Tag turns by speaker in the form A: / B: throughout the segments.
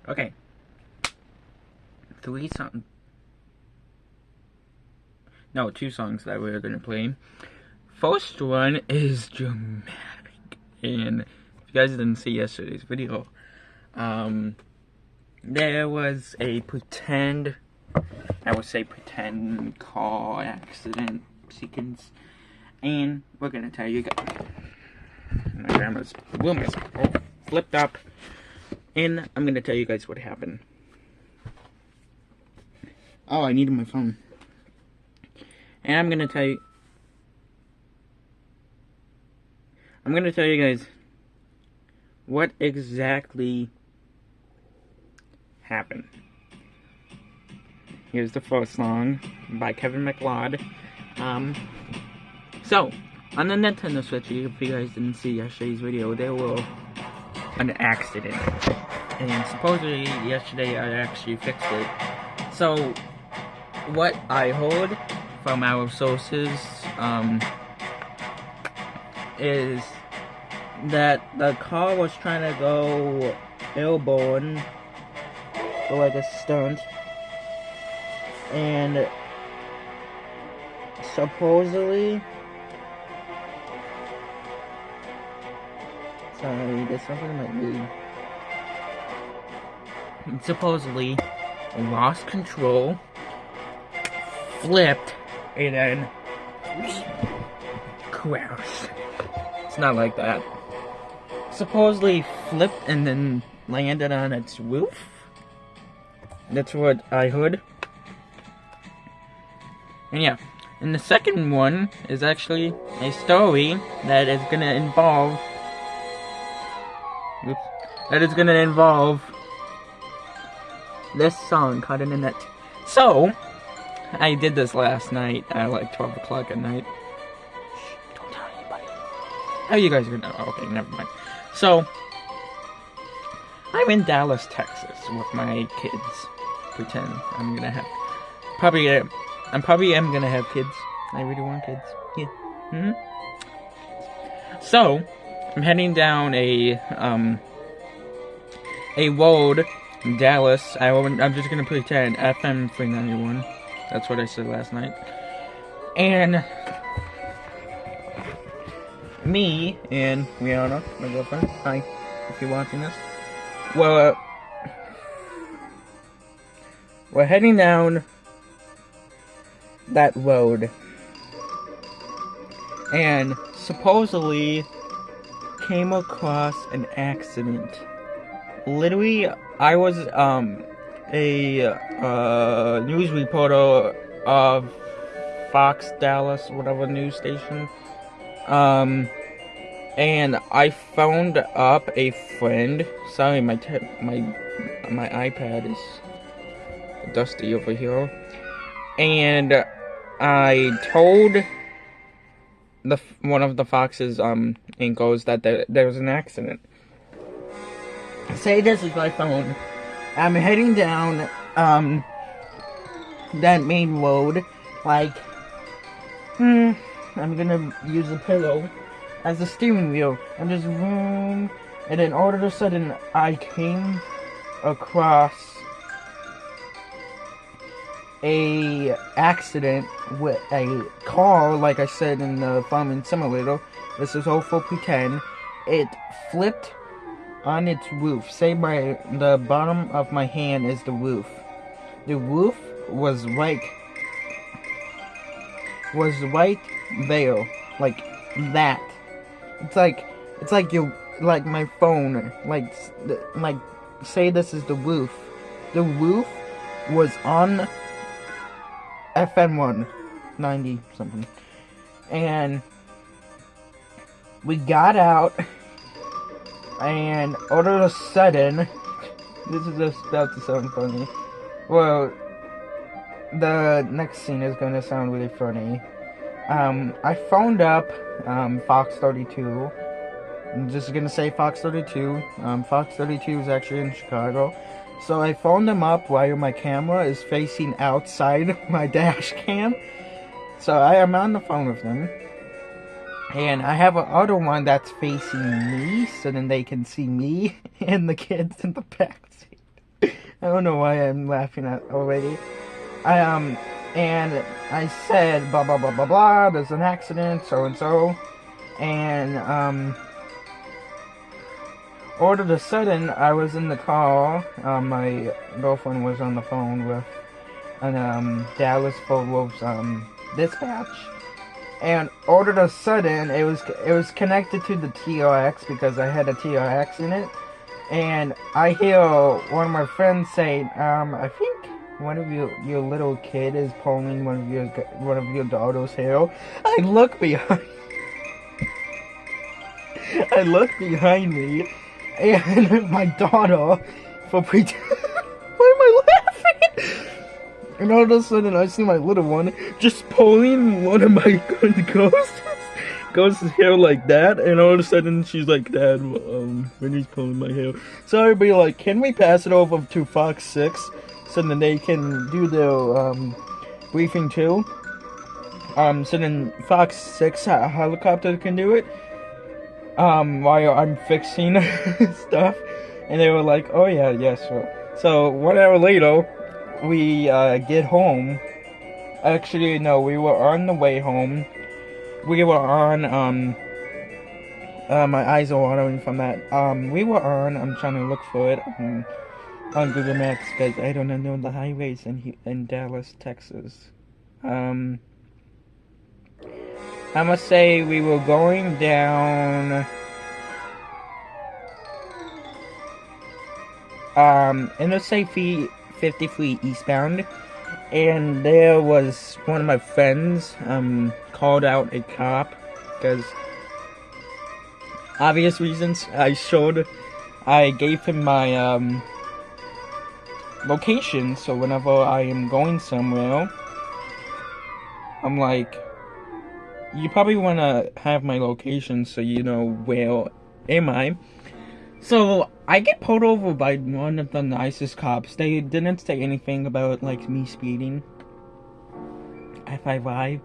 A: Okay. Two songs that we're gonna play. First one is dramatic, and if you guys didn't see yesterday's video, there was a pretend car accident sequence, and we're gonna tell you guys. My grandma's room is all flipped up, and I'm gonna tell you guys what happened. Oh, I needed my phone. And I'm gonna tell you guys what exactly happened. Here's the first song by Kevin MacLeod. So, on the Nintendo Switch, if you guys didn't see yesterday's video, there was an accident. And supposedly, yesterday I actually fixed it. So, what I heard from our sources, is that the car was trying to go airborne for like a stunt, and supposedly, sorry, there's something in my ear. Supposedly lost control, flipped, and then crashed. It's not like that. Supposedly flipped and then landed on its roof. That's what I heard. And yeah, and the second one is actually a story that is gonna involve this song, Caught in the Net. So, I did this last night at like 12 o'clock at night. Shh, don't tell anybody. How you guys gonna know? Okay, never mind. So, I'm in Dallas, Texas with my kids. Pretend I'm gonna have... I probably am gonna have kids. I really want kids. Yeah. So, I'm heading down a road in Dallas. I'm just gonna pretend FM 391. That's what I said last night. And me and Rihanna, my girlfriend, hi, if you're watching this, we're heading down that road, and supposedly came across an accident. Literally, I was a news reporter of Fox Dallas, whatever news station, and I phoned up a friend. Sorry, my iPad is dusty over here, and I told one of the Fox's anchors that there was an accident. Say this is my phone. I'm heading down that main road, like I'm gonna use a pillow as a steering wheel, and just vroom, and then all of a sudden I came across a accident with a car, like I said in the farming simulator. This is all for pretend. It flipped on its roof. Say the bottom of my hand is the roof. The roof was right there, like that. It's like my phone, like say this is the roof. The roof was on FM 190 something, and we got out, and all of a sudden, this is just about to sound funny. Well, the next scene is gonna sound really funny. I phoned up Fox 32. I'm just gonna say Fox 32. Fox 32 is actually in Chicago. So I phoned them up while my camera is facing outside my dash cam. So I am on the phone with them. And I have another one that's facing me, so then they can see me and the kids in the back seat. I don't know why I'm laughing at already. I and I said blah blah blah blah blah. There's an accident, so and so, and all of a sudden I was in the car. My girlfriend was on the phone with an Dallas Fort Worth dispatch, and all of a sudden it was connected to the TRX because I had a TRX in it, and I hear one of my friends say, I think one of your little kid is pulling one of your daughter's hair. I look behind I look behind me, and my daughter, for why am I laughing? And all of a sudden, I see my little one just pulling one of my ghost's hair like that, and all of a sudden, she's like, "Dad, when he's pulling my hair." So everybody like, "Can we pass it over to Fox 6 so then they can do their briefing too?" So then Fox 6 helicopter can do it. While I'm fixing stuff, and they were like, "Oh yeah, yes." So 1 hour later, we get home. Actually, no, we were on the way home. We were on my eyes are watering from that. We were on. I'm trying to look for it on Google Maps because I don't know the highways in Dallas, Texas. I must say we were going down Interstate 53 eastbound, and there was one of my friends called out a cop because obvious reasons. I gave him my location, so whenever I am going somewhere, I'm like, you probably want to have my location so you know where am I. So I get pulled over by one of the nicest cops. They didn't say anything about like me speeding. FYI,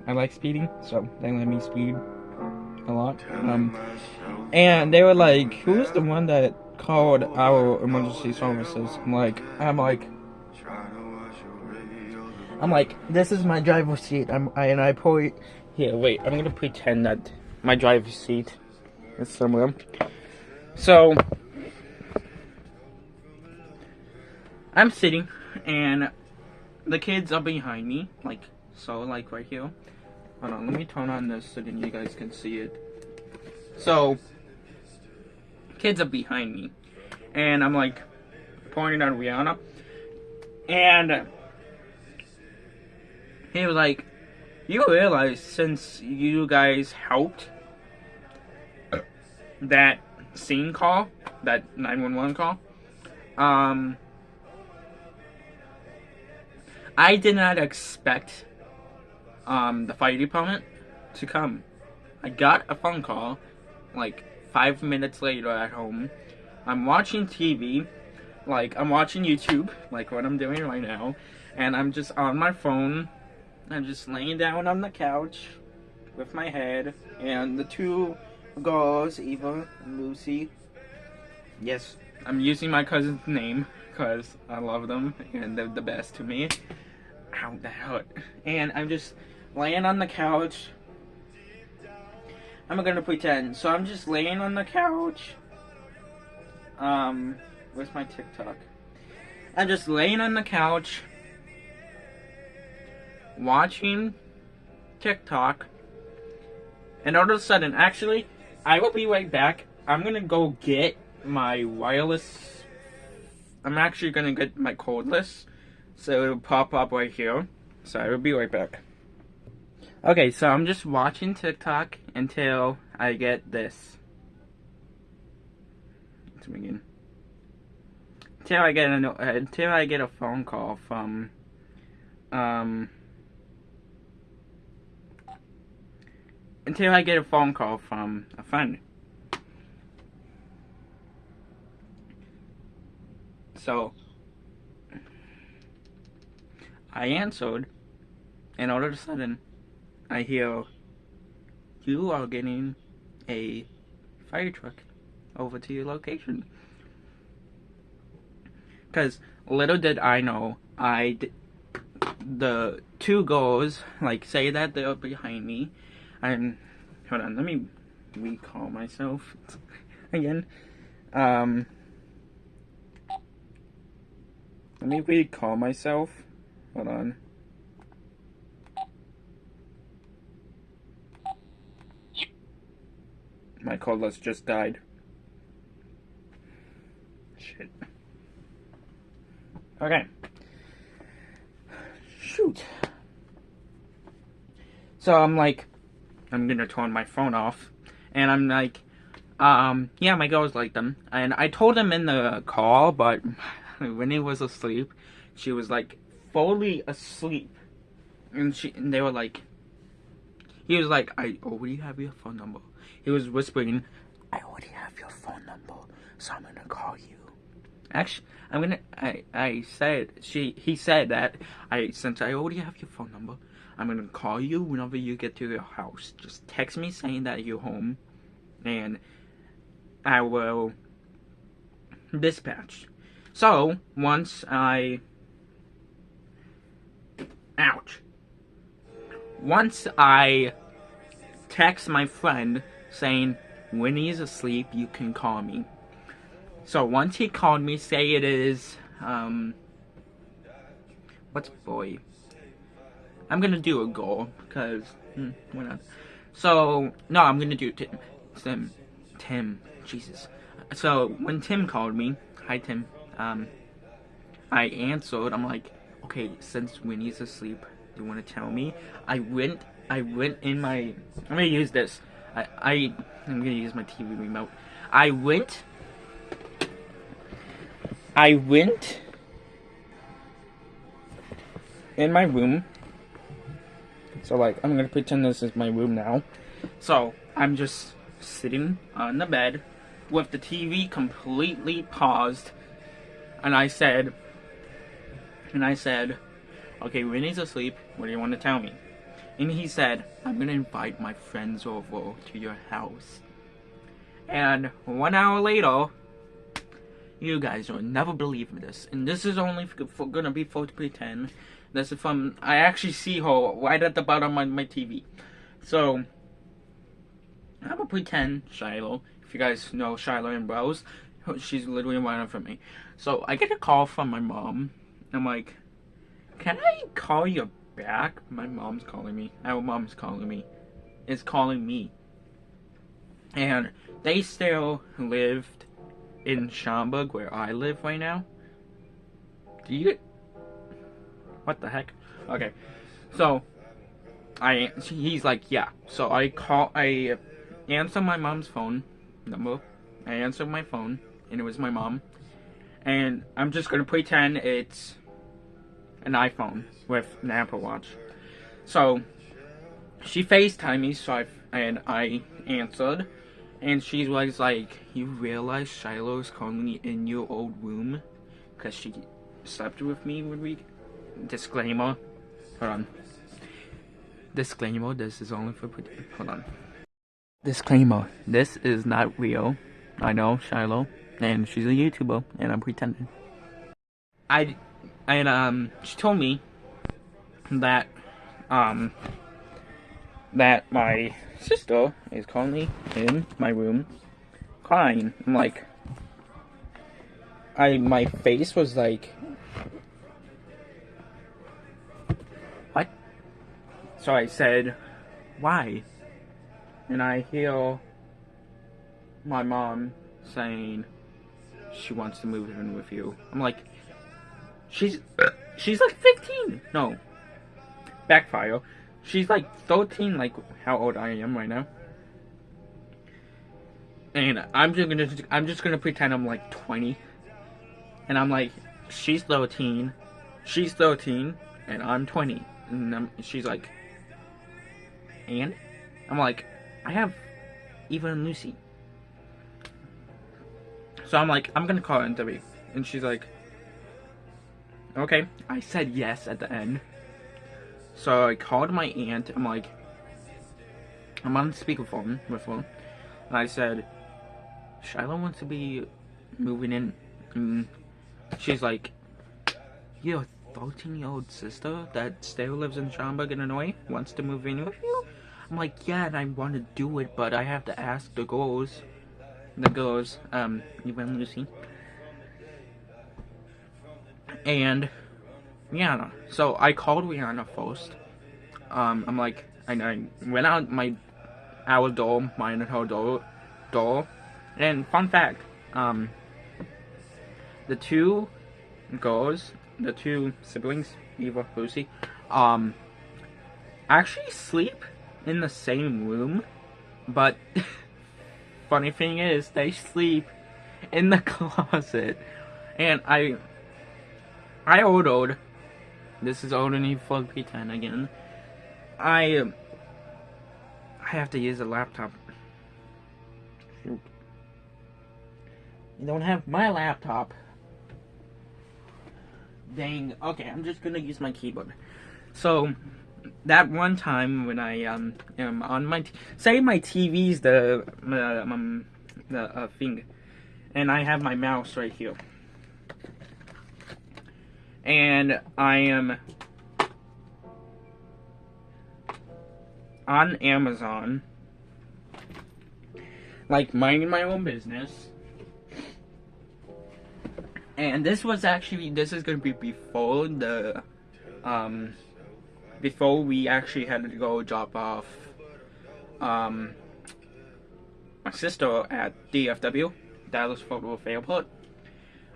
A: I like speeding, so they let me speed a lot. And they were like, "Who's the one that called our emergency services?" I'm like, "This is my driver's seat." I pull it. Here, wait. I'm gonna pretend that my driver's seat is somewhere. So I'm sitting, and the kids are behind me, like right here. Hold on, let me turn on this so then you guys can see it. So kids are behind me, and I'm like pointing at Rihanna, and he was like, "You realize since you guys helped that scene call, that 911 call, I did not expect the fire department to come. I got a phone call like 5 minutes later at home. I'm watching TV, like I'm watching YouTube, like what I'm doing right now, and I'm just on my phone. I'm just laying down on the couch with my head, and the two girls, Eva and Lucy. Yes, I'm using my cousin's name because I love them and they're the best to me. Ow, that hurt. And I'm just laying on the couch. I'm gonna pretend. So I'm just laying on the couch. Where's my TikTok? I'm just laying on the couch, watching TikTok, and all of a sudden, actually, I will be right back. I'm gonna go get my wireless. I'm actually gonna get my cordless, so it'll pop up right here. So I will be right back. Okay, so I'm just watching TikTok until I get this. Let's begin. Until I get a phone call from until I get a phone call from a friend. So I answered, and all of a sudden I hear, "You are getting a fire truck over to your location." Because little did I know, the two girls, like, say that they're behind me. And, hold on, let me recall myself again. Let me recall myself. Hold on. My cordless just died. Shit. Okay. Shoot. So I'm like, I'm gonna turn my phone off. And I'm like, yeah, my girls like them. And I told them in the call, but when he was asleep, she was like fully asleep. And they were like, he was like, I already have your phone number. He was whispering, I already have your phone number, so I'm gonna call you. Actually, he said that, since I already have your phone number, I'm gonna call you whenever you get to your house. Just text me saying that you're home, and I will dispatch. So, once I text my friend saying, when he's asleep, you can call me. So once he called me, say it is, what's boy? I'm gonna do a girl, because, why not? So, no, I'm gonna do Tim, Jesus. So, when Tim called me, hi Tim, I answered, I'm like, okay, since Winnie's asleep, do you want to tell me? I went in my, I'm gonna use this, I'm gonna use my TV remote. I went in my room. So, like, I'm gonna pretend this is my room now. So, I'm just sitting on the bed with the TV completely paused. And I said, okay, Winnie's asleep. What do you want to tell me? And he said, I'm gonna invite my friends over to your house. And 1 hour later, you guys will never believe this. And this is only gonna be for pretend. This is from, I actually see her right at the bottom of my TV. So, I'm gonna pretend Shiloh. If you guys know Shiloh and Rose, she's literally right from me. So, I get a call from my mom. I'm like, can I call you back? My mom's calling me. Our mom's calling me. Is calling me. And they still lived in Schaumburg, where I live right now. What the heck? Okay. So, he's like, yeah. So I answer my mom's phone number. I answer my phone, and it was my mom. And I'm just gonna pretend it's an iPhone with an Apple Watch. So, she FaceTimed me, so I answered. And she was like, you realize Shiloh's calling me in your old room? Because she slept with me one week. Disclaimer. Hold on. Disclaimer, this is only for... Hold on. Disclaimer, this is not real. I know Shiloh, and she's a YouTuber, and I'm pretending. She told me that, that my sister is currently in my room crying. I'm like, my face was like, what? So I said, why? And I hear my mom saying she wants to move in with you. I'm like, she's like 15. No, backfire. She's like 13, like how old I am right now. And I'm just gonna pretend I'm like 20. And I'm like, she's 13, and I'm 20. And she's like, and? I'm like, I have Eva and Lucy. So I'm like, I'm gonna call her in 3. And she's like, okay. I said yes at the end. So I called my aunt. I'm like, I'm on speakerphone with her. And I said, Shiloh wants to be moving in. And she's like, your 13-year-old sister that still lives in Schaumburg, Illinois, wants to move in with you? I'm like, yeah, and I want to do it, but I have to ask the girls, even Lucy, and Rihanna. So I called Rihanna first. I'm like, I went out our door, mine and her door, and fun fact, the two girls, the two siblings, Eva, Lucy, actually sleep in the same room, but funny thing is, they sleep in the closet, and I ordered, this is only for pretend again, I have to use a laptop. Shoot. You don't have my laptop. Dang. Okay, I'm just gonna use my keyboard. So, that one time when I am on my say my TV's the thing, and I have my mouse right here, and I am on Amazon, like minding my own business. And this is gonna be before the, before we actually had to go drop off, my sister at DFW, Dallas Fort Worth Airport.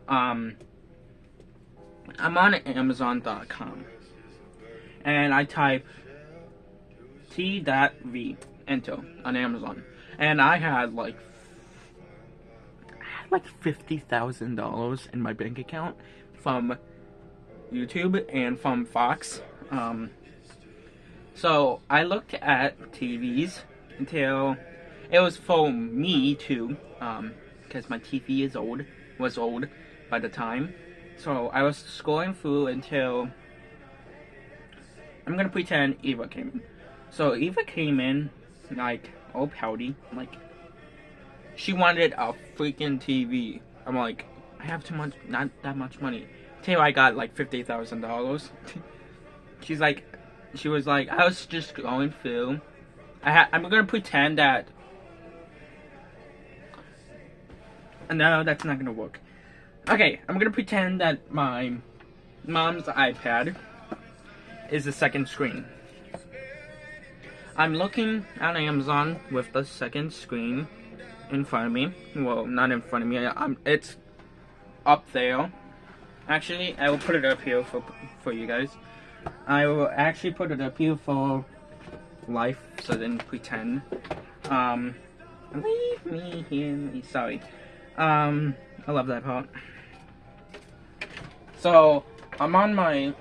A: I'm on Amazon.com, and I type T.V, enter, on Amazon, and I had like $50,000 in my bank account from YouTube and from Fox. So I looked at TVs until it was for me too, because my TV was old by the time. So I was scrolling through until I'm gonna pretend Eva came in. So Eva came in like all pouty, like she wanted a freaking TV. I'm like, I have too much, not that much money. Till I got like $50,000. She was like, I was just going through. I'm gonna pretend that. No, that's not gonna work. Okay, I'm gonna pretend that my mom's iPad is the second screen. I'm looking on Amazon with the second screen in front of me. Well, not in front of me. It's up there. Actually, I will put it up here for you guys. I will actually put it up here for life, so then pretend. Leave me here. Sorry. I love that part. So I'm on my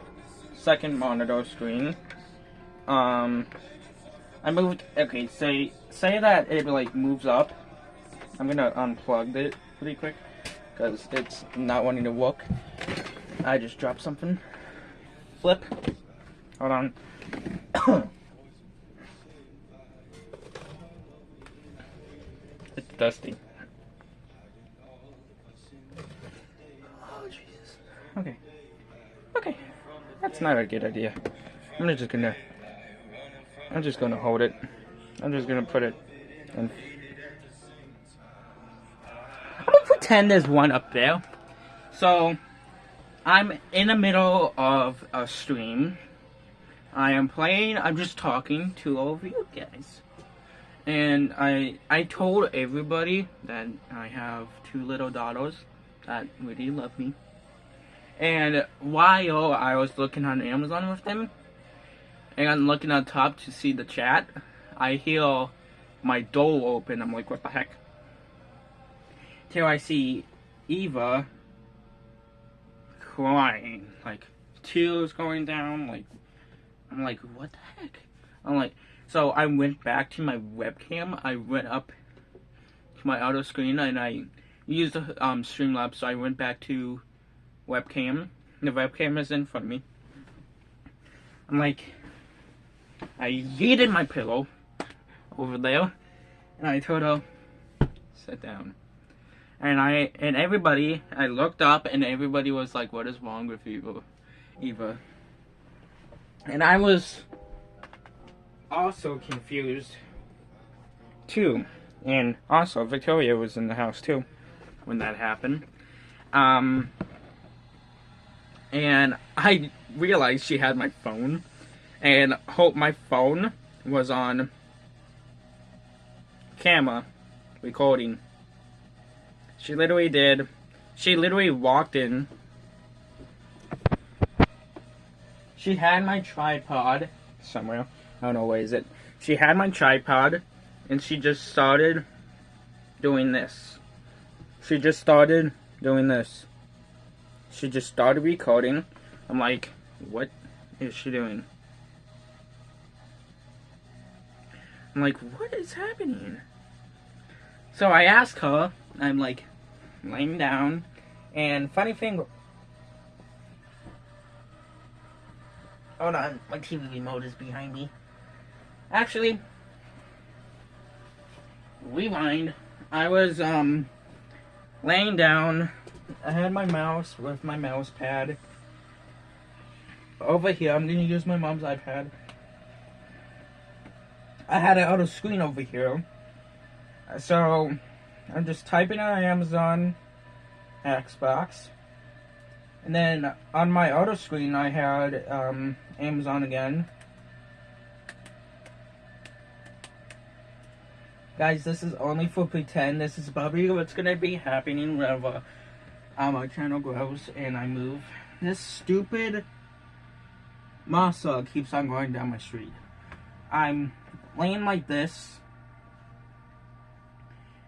A: second monitor screen. I moved. Okay, say that it like moves up. I'm gonna unplug it pretty quick because it's not wanting to work. I just dropped something. Flip. Hold on. It's dusty. Oh Jesus. Okay. Okay. That's not a good idea. I'm just gonna hold it. I'm just gonna put it in. I'm gonna pretend there's one up there. So, I'm in the middle of a stream. I'm just talking to all of you guys. And I told everybody that I have 2 little daughters that really love me. And while I was looking on Amazon with them, and I'm looking on top to see the chat, I hear my door open. I'm like, what the heck? Till I see Eva crying, like tears going down, like I'm like, what the heck? I'm like, so I went back to my webcam. I went up to my auto screen and I used the Streamlabs. So I went back to webcam. The webcam is in front of me. I'm like, I yeeted my pillow over there, and I told her, sit down.
B: And everybody, I looked up and everybody was like, "What is wrong with you, Eva?" And I was also confused too. And also Victoria was in the house too when that happened. And I realized she had my phone, and hope my phone was on camera recording. She literally did. She literally walked in. She had my tripod somewhere. I don't know where is it. She had my tripod, and she just started doing this. She just started doing this. She just started recording. I'm like, what is she doing? I'm like, what is happening? So I asked her, I'm like, laying down, and funny thing, hold on, my TV remote is behind me. Actually, rewind, I was, laying down, I had my mouse with my mouse pad. Over here, I'm gonna use my mom's iPad. I had it out of screen over here. So, I'm just typing on Amazon, Xbox. And then on my auto screen, I had Amazon again. Guys, this is only for pretend. This is probably what's gonna be happening whenever my channel grows and I move. This stupid monster keeps on going down my street. I'm laying like this,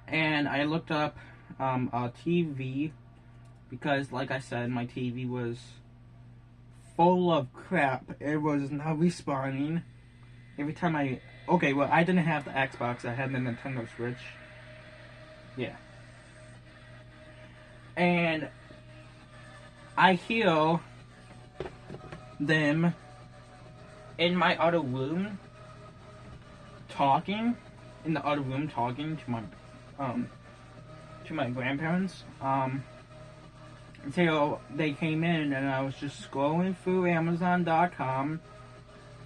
B: and I looked up a TV because, like I said, my TV was full of crap. It was not responding. Every time okay, well, I didn't have the Xbox. I had the Nintendo Switch. Yeah. And I hear them in my other room talking, to my grandparents, until they came in, and I was just scrolling through Amazon.com,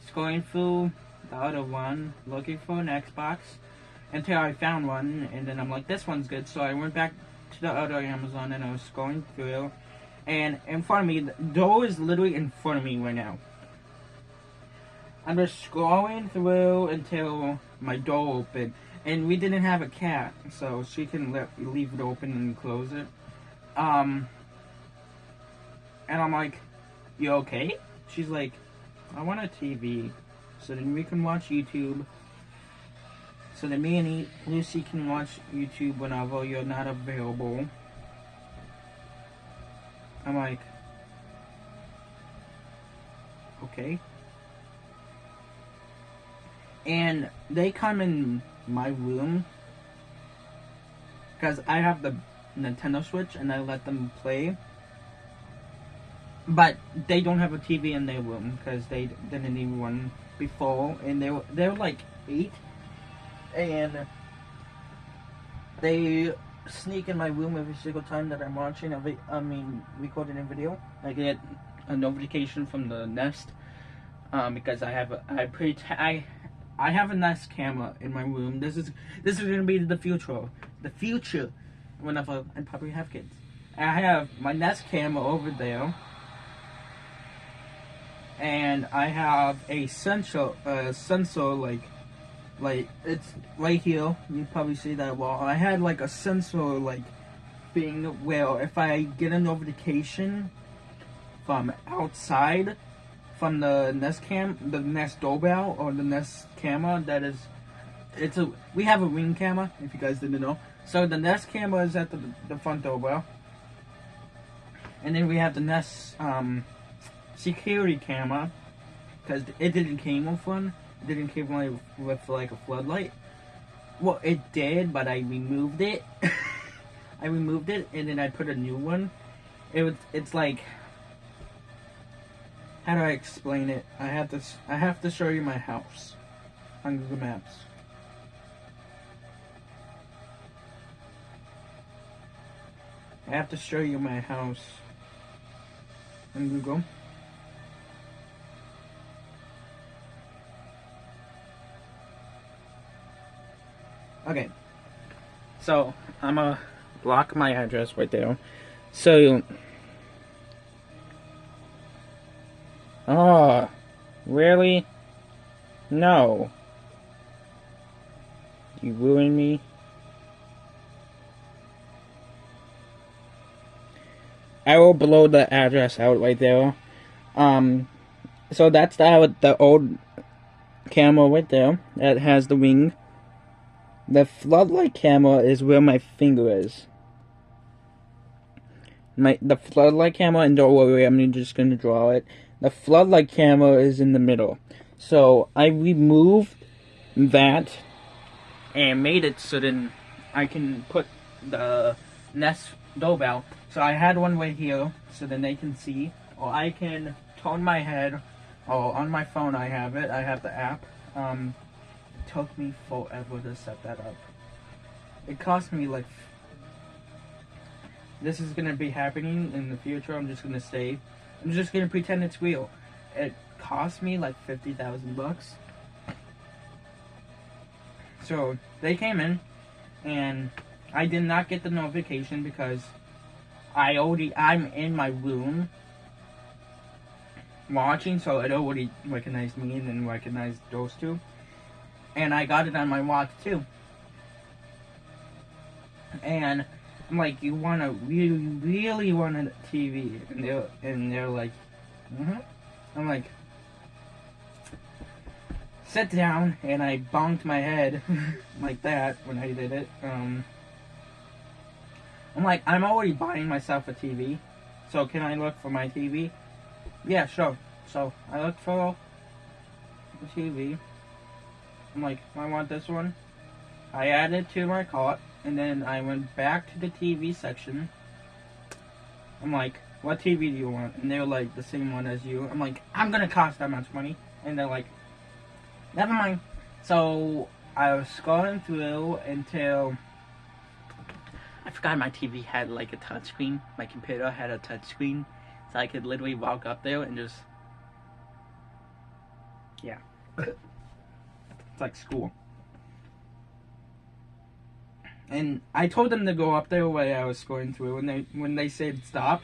B: scrolling through the other one, looking for an Xbox, until I found one, and then I'm like, this one's good, so I went back to the other Amazon, and I was scrolling through, and in front of me, the door is literally in front of me right now. I'm just scrolling through until my door opened, and we didn't have a cat, so she can leave it open and close it. And I'm like, you okay? She's like, I want a TV, so then we can watch YouTube, so that me and Lucy can watch YouTube whenever you're not available. I'm like, okay. And they come in my room because I have the Nintendo Switch and I let them play. But they don't have a TV in their room because they didn't need one before, and they were like 8, and they sneak in my room every single time that I'm watching recording a video. I get a notification from the Nest because I have a Nest camera in my room. This is gonna be the future. The future, whenever I probably have kids. I have my Nest camera over there, and I have a sensor like it's right here. You probably see that wall. I had like a sensor like thing where if I get a notification from outside, from the Nest doorbell or the Nest camera, we have a Ring camera, if you guys didn't know. So the Nest camera is at the front doorbell, and then we have the Nest security camera, because it didn't came with one. It didn't came with like a floodlight. Well, it did, but I removed it. I removed it, and then I put a new one. It's like, how do I explain it? I have to show you my house on Google Maps. I have to show you my house on Google. Okay, so I'm gonna block my address right there. So, oh, really? No. You ruined me. I will blow the address out right there. So that's the old camera right there that has the wing. The floodlight camera is where my finger is. The floodlight camera, and don't worry, I'm just gonna draw it. The floodlight camera is in the middle. So I removed that and made it so then I can put the Nest doorbell. So I had one right here so then they can see, or I can turn my head, or on my phone I have it. I have the app. It took me forever to set that up. It cost me like. This is gonna be happening in the future. I'm just gonna pretend it's real. It cost me like $50,000. So they came in, and I did not get the notification because I'm in my room watching, so it already recognized me and then recognized those two. And I got it on my watch too. And I'm like, you really want a TV? And they're like, mm-hmm. I'm like, sit down, and I bonked my head like that when I did it. I'm like, I'm already buying myself a TV, so can I look for my TV? Yeah, sure. So I looked for the TV. I'm like, I want this one. I added it to my cart, and then I went back to the TV section. I'm like, what TV do you want? And they were like, the same one as you. I'm like, I'm gonna cost that much money. And they're like, never mind. So I was scrolling through until I forgot my TV had like a touchscreen. My computer had a touchscreen, so I could literally walk up there and just, yeah. It's like school. And I told them to go up there while I was going through, and when they said stop,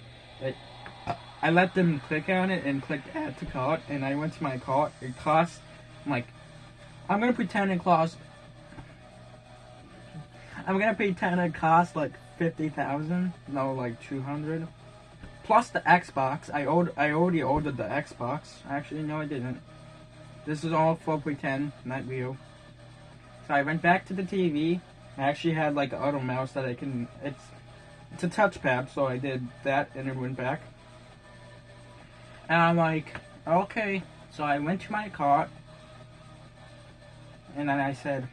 B: I let them click on it and click add to cart, and I went to my cart. It cost, I'm like, I'm gonna pretend it cost like 50,000, no, like 200, plus the Xbox. I already ordered the Xbox. Actually, no, I didn't. This is all for pretend, not real. So I went back to the TV. I actually had like an auto mouse that I can. It's a touchpad, so I did that and it went back. And I'm like, okay. So I went to my cart, and then I said,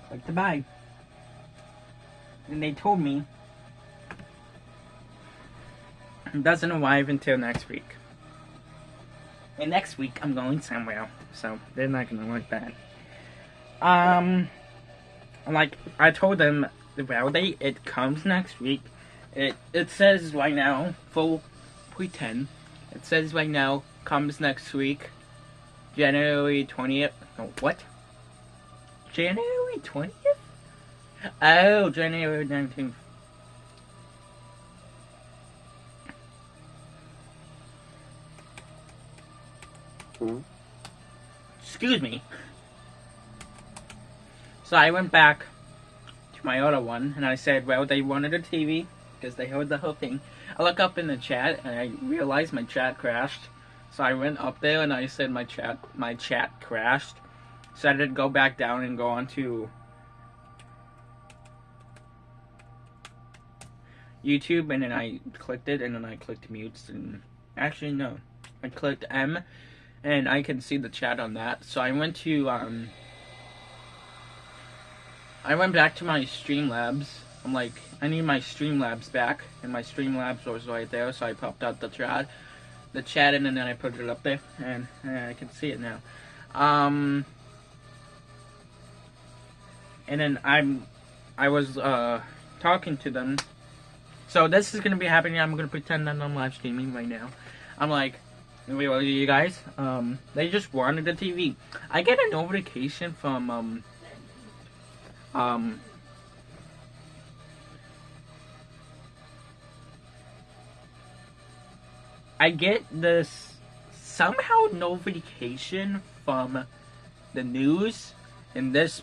B: click to buy. And they told me it doesn't arrive until next week. And next week I'm going somewhere, so they're not gonna like that. Like I told them the valid date, it comes next week. It says right now, full pretend. It says right now comes next week, January 20th. Oh, what? January 20th? Oh, January 19th. Excuse me. So I went back to my other one, and I said, well, they wanted a TV, because they heard the whole thing. I look up in the chat, and I realized my chat crashed. So I went up there, and I said my chat crashed. So I had to go back down and go on to YouTube, and then I clicked it, and then I clicked mutes, and actually, no. I clicked M, and I can see the chat on that. So I went to, I went back to my Streamlabs. I'm like, I need my Streamlabs back, and my Streamlabs was right there, so I popped out the chat, and then I put it up there, and I can see it now. And then I was talking to them, So this is gonna be happening. I'm gonna pretend that I'm live streaming right now. I'm like, wait, what are you guys? They just wanted the TV. I get a notification from I get this somehow notification from the news, and this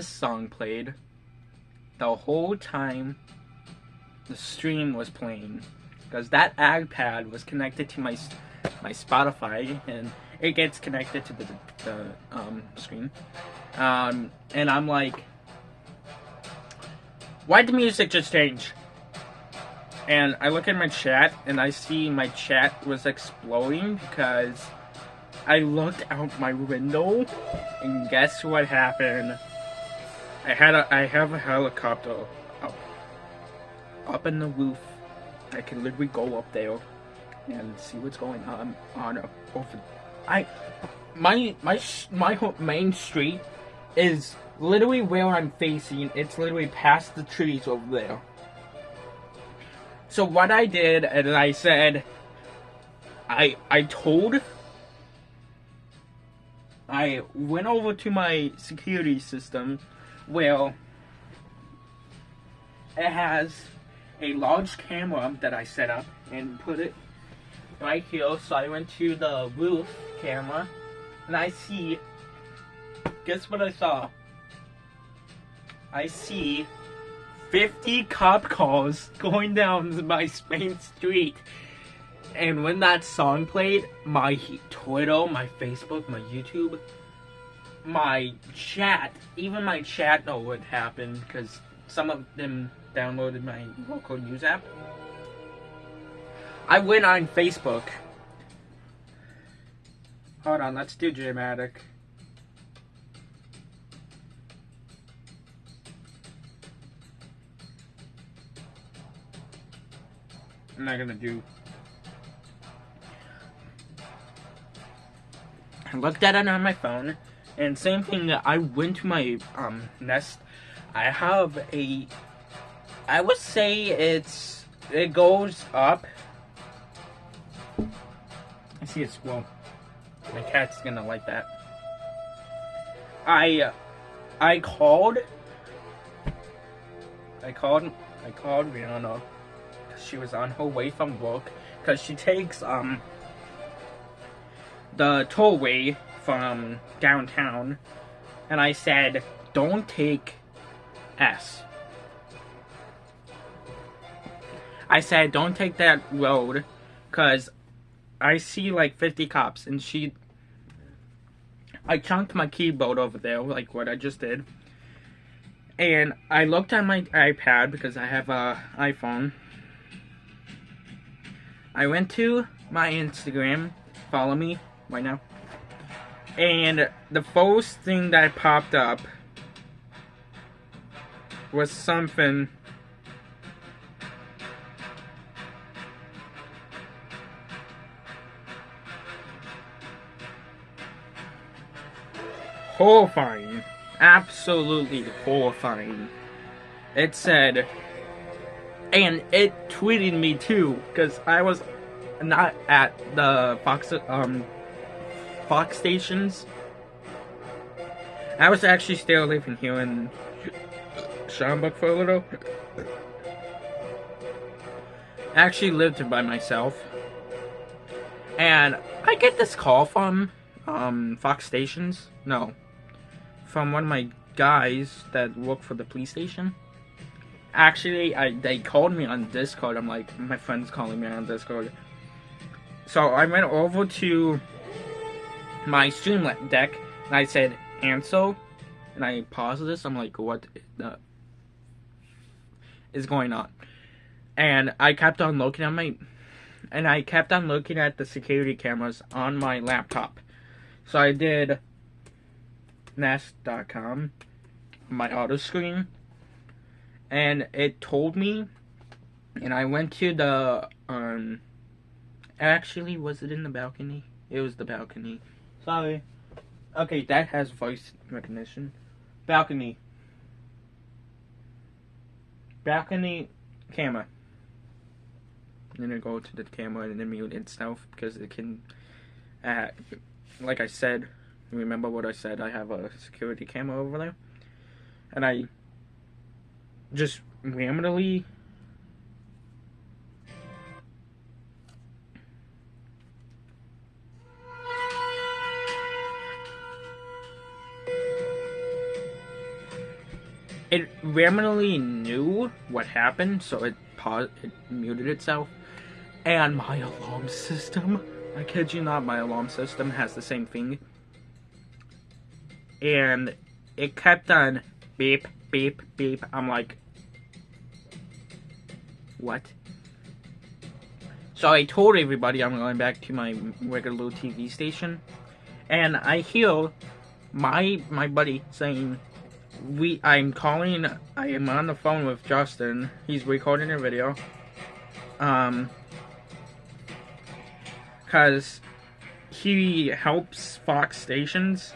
B: song played the whole time the stream was playing, because that iPad was connected to my Spotify, and it gets connected to the screen, and I'm like, why'd the music just change? And I look at my chat, and I see my chat was exploding because I looked out my window, and guess what happened? I have a helicopter up in the roof. I can literally go up there and see what's going on over. My main street is literally where I'm facing. It's literally past the trees over there. So what I did, and I said, I went over to my security system, where it has a large camera that I set up and put it right here. So I went to the roof camera, and I see, guess what I saw? I see 50 cop cars going down my main street. And when that song played, my Twitter, my Facebook, my YouTube, my chat, even my chat know what happened, because some of them downloaded my local news app. I went on Facebook. Hold on, let's do dramatic. I'm not gonna do. I looked at it on my phone, and same thing. I went to my Nest. I have a. I would say it goes up. I see a squirrel. My cat's gonna like that. I called Rihanna. She was on her way from work, because she takes the tollway from downtown, and I said, don't take S. I said, don't take that road, because I see like 50 cops, and I chunked my keyboard over there, like what I just did, and I looked at my iPad, because I have a iPhone. I went to my Instagram, follow me right now, and the first thing that popped up was something horrifying, absolutely horrifying. It said, and it tweeted me too, because I was not at the Fox stations. I was actually still living here in Schaumburg for a little. I actually lived by myself, and I get this call from Fox stations. No, from one of my guys that work for the police station. Actually, they called me on Discord. I'm like, my friend's calling me on Discord. So I went over to my stream deck, and I said, answer, and I paused this. I'm like, what is going on? And I kept on looking at the security cameras on my laptop. So I did Nest.com, my auto screen, and it told me, and I went to the, actually, was it in the balcony? It was the balcony. Sorry. Okay, that has voice recognition. Balcony. back in the camera. I'm gonna go to the camera and then mute itself because it can, like I said, remember what I said, I have a security camera over there. And I just randomly knew what happened, so it paused, it muted itself. And my alarm system, I kid you not, my alarm system has the same thing. And it kept on beep, beep, beep. I'm like, what? So I told everybody I'm going back to my regular TV station. And I hear my buddy saying, I am on the phone with Justin. He's recording a video. Because he helps Fox stations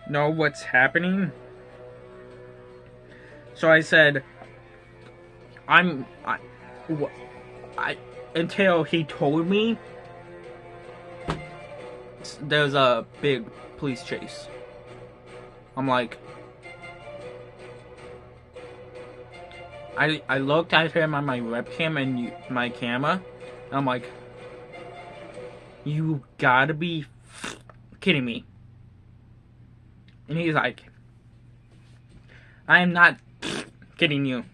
B: know what's happening. So I said, until he told me there's a big police chase. I'm like, I looked at him on my webcam and my camera, and I'm like, you gotta be kidding me. And he's like, I am not kidding you.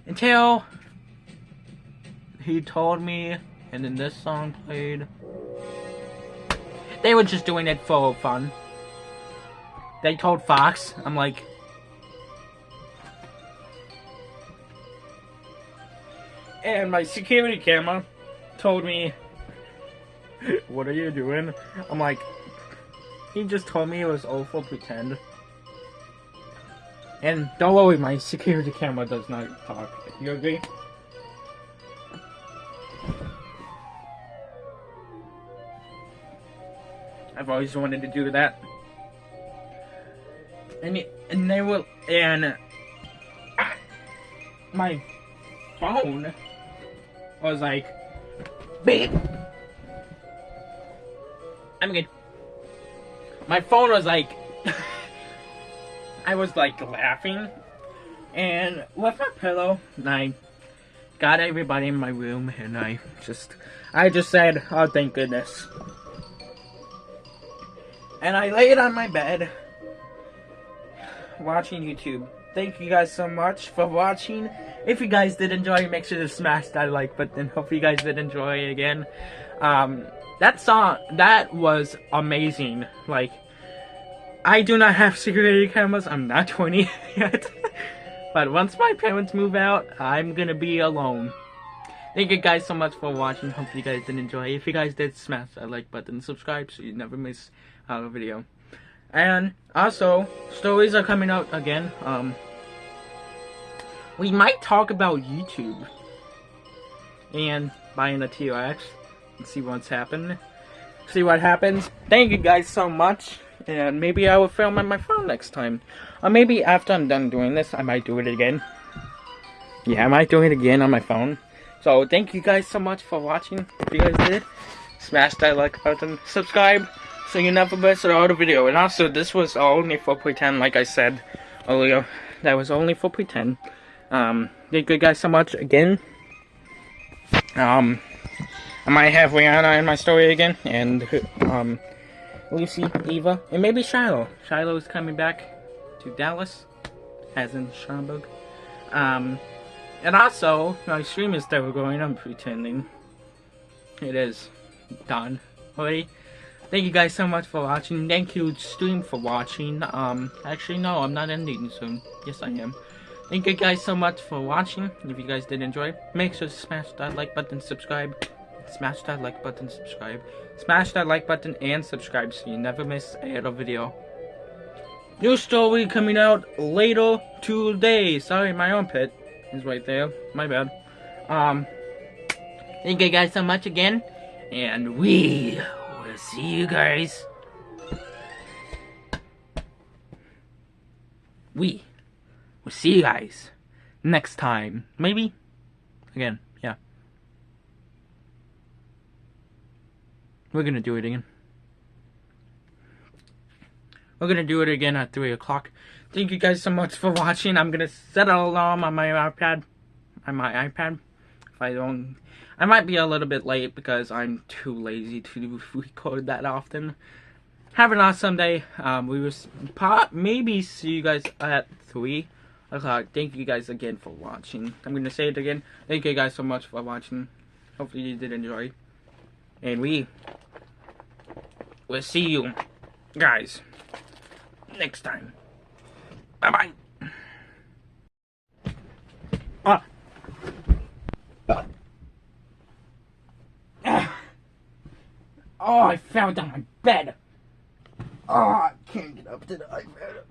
B: Until he told me, and then this song played. They were just doing it for fun. They told Fox. I'm like, and my security camera told me, what are you doing? I'm like, he just told me it was all for pretend. And don't worry, my security camera does not talk. You agree? I've always wanted to do that. And they will, and my phone was like, beep. I'm good. My phone was like, I was like laughing, and with my pillow, and I got everybody in my room, and I just said, oh, thank goodness. And I laid on my bed, watching YouTube. Thank you guys so much for watching. If you guys did enjoy, make sure to smash that like button. Hope you guys did enjoy it again. That song, that was amazing. Like, I do not have security cameras. I'm not 20 yet. But once my parents move out, I'm gonna be alone. Thank you guys so much for watching. Hope you guys did enjoy. If you guys did, smash that like button, subscribe so you never miss a video. And also, stories are coming out again. We might talk about YouTube and buying a T-Rex and see what's happened. See what happens. Thank you guys so much. And maybe I will film on my phone next time. Or maybe after I'm done doing this, I might do it again. Yeah, I might do it again on my phone. So thank you guys so much for watching. If you guys did, smash that like button, subscribe, so you never miss another video. And also, this was only for pretend, like I said earlier. That was only for pretend. Thank you guys so much again. I might have Rihanna in my story again, and Lucy, Eva, and maybe Shiloh. Shiloh is coming back to Dallas, as in Schaumburg. And also, my stream is still going. I'm pretending. It is done already. Thank you guys so much for watching. Thank you, stream, for watching. Actually, no, I'm not ending soon. Yes, I am. Thank you guys so much for watching. If you guys did enjoy, make sure to smash that like button, subscribe. Smash that like button, subscribe. Smash that like button and subscribe so you never miss another video. New story coming out later today. Sorry, my armpit is right there. My bad. Thank you guys so much again. And we will see you guys we will see you guys next time. Maybe again, yeah. We're gonna do it again. We're gonna do it again at 3 o'clock. Thank you guys so much for watching. I'm gonna set an alarm on my iPad. If I don't, I might be a little bit late because I'm too lazy to record that often. Have an awesome day. We will maybe see you guys at 3 o'clock. Thank you guys again for watching. I'm gonna say it again. Thank you guys so much for watching. Hopefully you did enjoy. And we will see you guys next time. Bye bye. Oh, I fell down my bed.
A: Oh, I can't get up to the iPad.